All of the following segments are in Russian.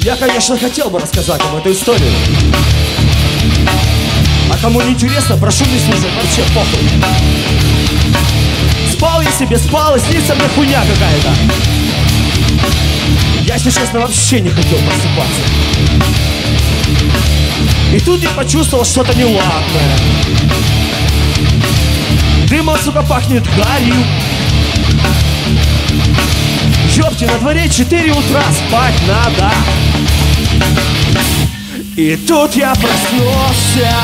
Я, конечно, хотел бы рассказать вам эту историю. А кому не интересно, прошу не слушать, вообще похуй. Спал я себе, спал, и снится мне хуйня какая-то. Я, если честно, вообще не хотел просыпаться. И тут я почувствовал что-то неладное. Дымом, сука, пахнет гарью. Ёпти, на дворе 4 утра, спать надо. И тут я проснулся.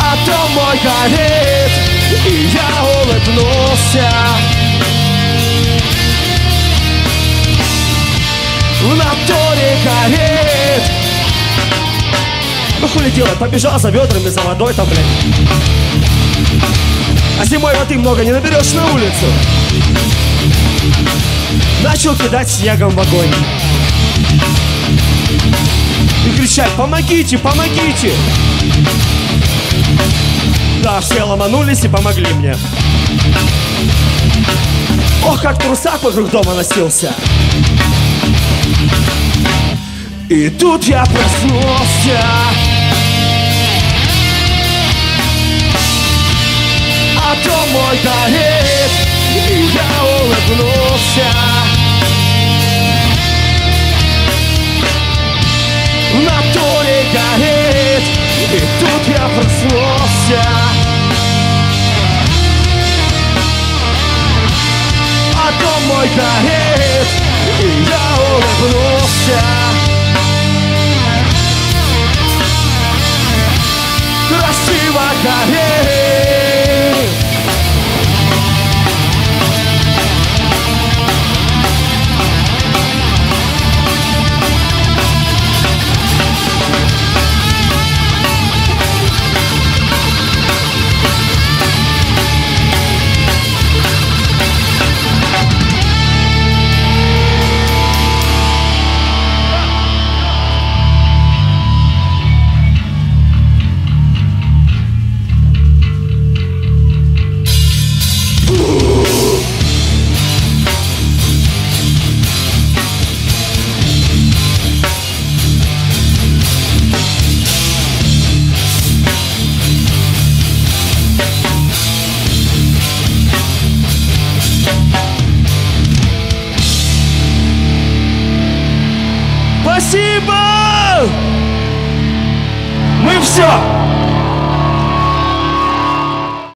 А дом мой горит, и я улыбнулся. В натуре горит. Ну хули делать, побежал за ведрами, за водой там, блядь. А зимой воды много не наберешь на улицу. Начал кидать снегом в огонь и кричать: помогите, помогите. Да, все ломанулись и помогли мне. Ох, как трусак вокруг дома носился. И тут я проснулся. А дом мой горит, и я улыбнулся. В натуре горит, и тут я проснулся. А дом мой горит, и я улыбнулся. Красиво горит. Спасибо! Мы все!